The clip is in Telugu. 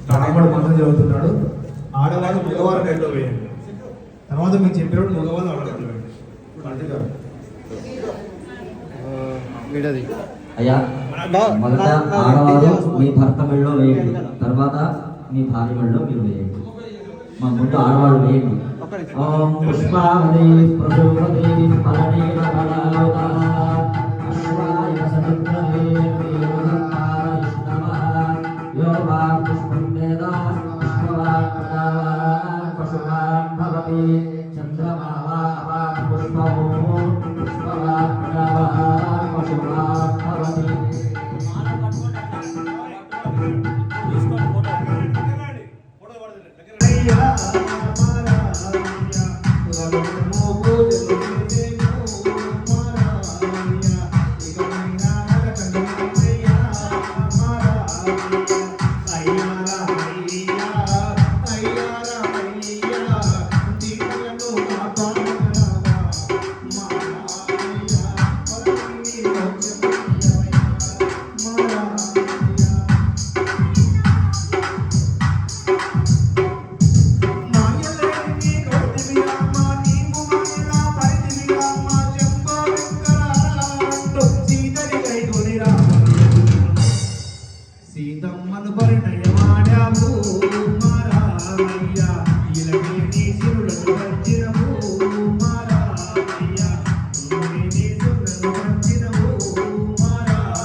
బ్రాహ్మడు మంత్రం చదువుతున్నాడు. ఆడవాళ్ళు మగవారు నెలలో వేయండి. తర్వాత మీకు చెప్పినప్పుడు మగవాళ్ళు ఆడవాళ్ళు వేయండి. అయ్యా మొదట ఆడవారు మీ భర్త మెళ్ళలో వేయండి, తర్వాత మీ భార్య మెళ్ళలో మీరు వేయండి. మా ముందు ఆడవాళ్ళు వేయండి. ఓం పుష్పావతి ప్రచోదతి ఫలనేన ఫలావతాః అశ్వాయ సముద్రమే యో వా పుష్పం వేద పుష్పవాన్ ప్రజావాన్ పశువాన్ భవతి చంద్రమా వా పుష్పమో పుష్పవాన్ ప్రజావాన్ పశువాన్ భవతి.